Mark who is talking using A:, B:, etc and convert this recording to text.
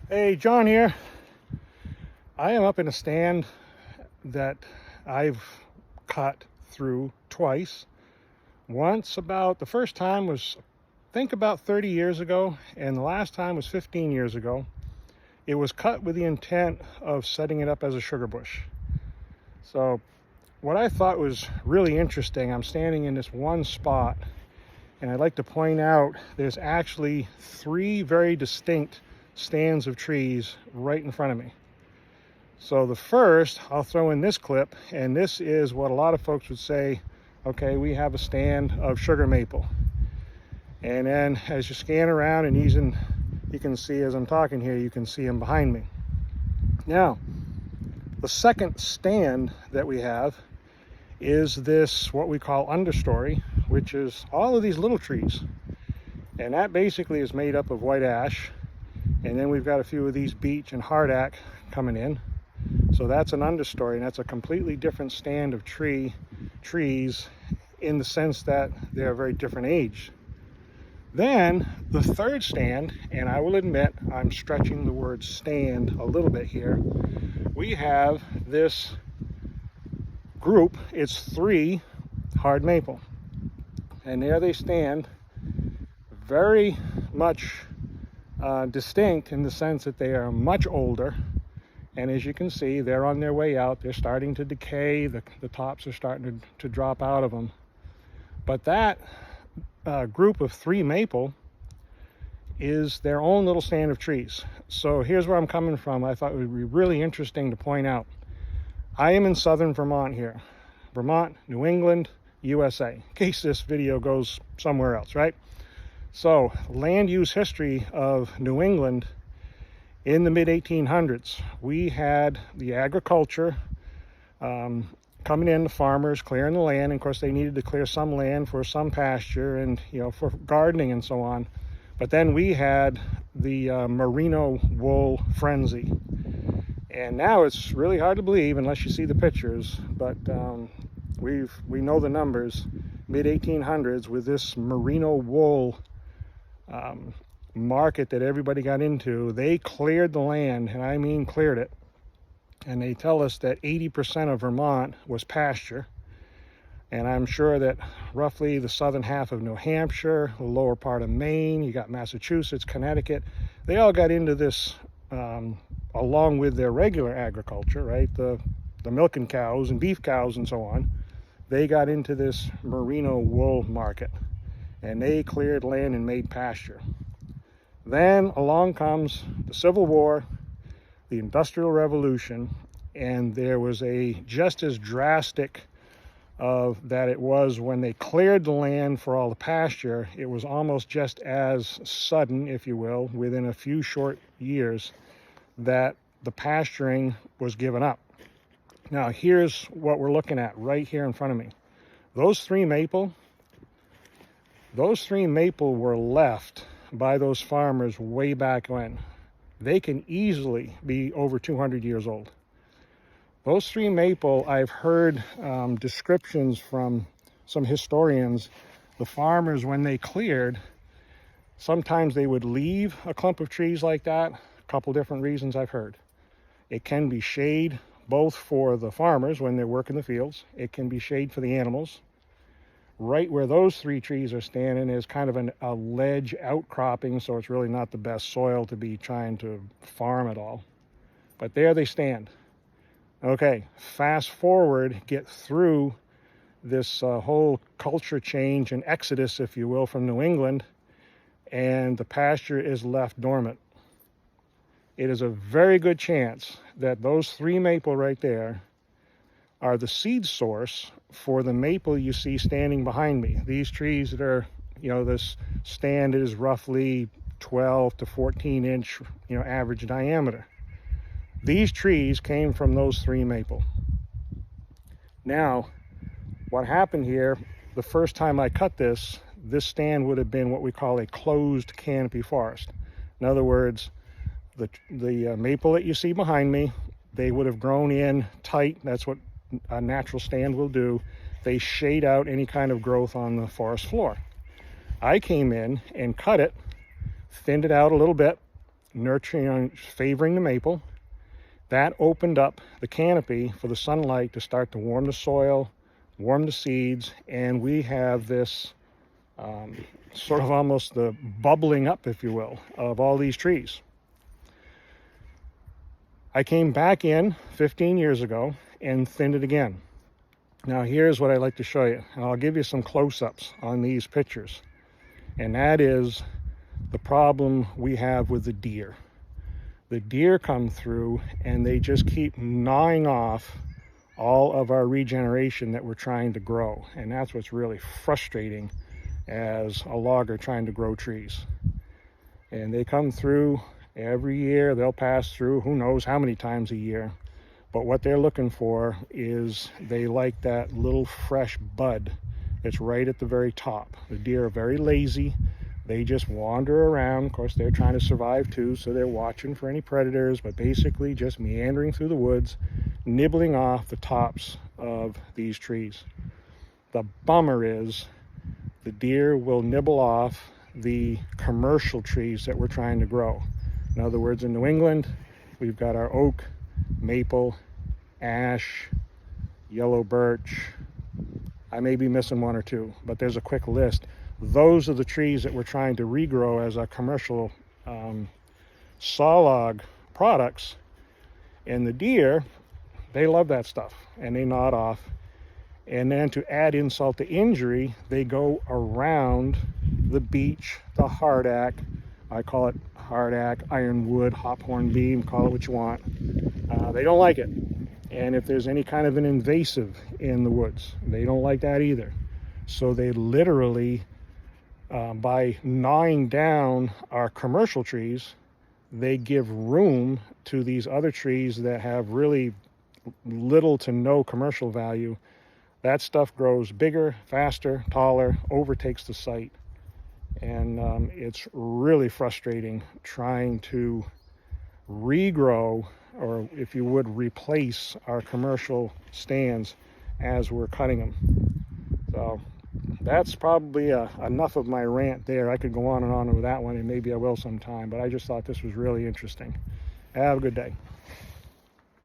A: Hey, John here. I am up in a stand that I've cut through twice. Once the first time was, I think, about 30 years ago, and the last time was 15 years ago. It was cut with the intent of setting it up as a sugar bush. So what I thought was really interesting, I'm standing in this one spot, and I'd like to point out there's actually three very distinct stands of trees right in front of me. So the first, I'll throw in this clip, and this is what a lot of folks would say, okay, we have a stand of sugar maple. And then as you scan around, and you can see as I'm talking here, you can see him behind me. Now, the second stand that we have is this, what we call understory, which is all of these little trees. And that basically is made up of white ash. And then we've got a few of these beech and hardack coming in. So that's an understory, and that's a completely different stand of trees in the sense that they're a very different age. Then the third stand, and I will admit I'm stretching the word stand a little bit here, we have this group. It's three hard maple. And there they stand, very much distinct in the sense that they are much older, and as you can see, they're on their way out. They're starting to decay. The tops are starting to drop out of them. But that group of three maple is their own little stand of trees. So here's where I'm coming from. I thought it would be really interesting to point out. I am in southern Vermont here. Vermont, New England, USA, in case this video goes somewhere else, right? So, land use history of New England in the mid-1800s. We had the agriculture coming in, the farmers clearing the land. And of course, they needed to clear some land for some pasture and, for gardening and so on. But then we had the merino wool frenzy. And now it's really hard to believe unless you see the pictures, but we know the numbers. Mid-1800s with this merino wool market that everybody got into, they cleared the land, and I mean cleared it. And they tell us that 80% of Vermont was pasture. And I'm sure that roughly the southern half of New Hampshire, the lower part of Maine, you got Massachusetts, Connecticut, they all got into this along with their regular agriculture, right? The milking cows and beef cows and so on. They got into this merino wool market, and they cleared land and made pasture. Then along comes the Civil War, the Industrial Revolution, and there was a just as drastic of that it was when they cleared the land for all the pasture. It was almost just as sudden, if you will, within a few short years, that the pasturing was given up. Now here's what we're looking at right here in front of me. Those three maple were left by those farmers way back when. They can easily be over 200 years old. Those three maple, I've heard descriptions from some historians. The farmers, when they cleared, sometimes they would leave a clump of trees like that. A couple different reasons I've heard. It can be shade, both for the farmers when they're working the fields. It can be shade for the animals. Right where those three trees are standing is kind of a ledge outcropping, so it's really not the best soil to be trying to farm at all. But there they stand. Okay, fast forward, get through this whole culture change and exodus, if you will, from New England, and the pasture is left dormant. It is a very good chance that those three maple right there are the seed source for the maple you see standing behind me. These trees that are, this stand is roughly 12 to 14 inch, average diameter. These trees came from those three maple. Now, what happened here, the first time I cut this stand would have been what we call a closed canopy forest. In other words, the maple that you see behind me, they would have grown in tight. That's what a natural stand will do. They shade out any kind of growth on the forest floor. I came in and cut it, thinned it out a little bit, nurturing, favoring the maple. That opened up the canopy for the sunlight to start to warm the soil, warm the seeds, and we have this sort of almost the bubbling up, if you will, of all these trees. I came back in 15 years ago and thinned it again. Now here's what I'd like to show you, and I'll give you some close-ups on these pictures, and that is the problem we have with the deer. The deer come through and they just keep gnawing off all of our regeneration that we're trying to grow, and that's what's really frustrating as a logger trying to grow trees. And they come through every year. They'll pass through who knows how many times a year, but what they're looking for is they like that little fresh bud that's right at the very top. The deer are very lazy. They just wander around. Of course, they're trying to survive too, so they're watching for any predators, but basically just meandering through the woods, nibbling off the tops of these trees. The bummer is the deer will nibble off the commercial trees that we're trying to grow. In other words, in New England, we've got our oak, maple, ash, yellow birch. I may be missing one or two, but there's a quick list. Those are the trees that we're trying to regrow as our commercial sawlog products. And the deer, they love that stuff, and they gnaw it off. And then to add insult to injury, they go around the beech, the hardack. I call it hardack, ironwood, hophorn beam, call it what you want. They don't like it. And if there's any kind of an invasive in the woods, they don't like that either. So they literally, by gnawing down our commercial trees, they give room to these other trees that have really little to no commercial value. That stuff grows bigger, faster, taller, overtakes the site. And it's really frustrating trying to regrow, or if you would, replace our commercial stands as we're cutting them. So that's probably enough of my rant there. I could go on and on with that one, and maybe I will sometime, but I just thought this was really interesting. Have a good day.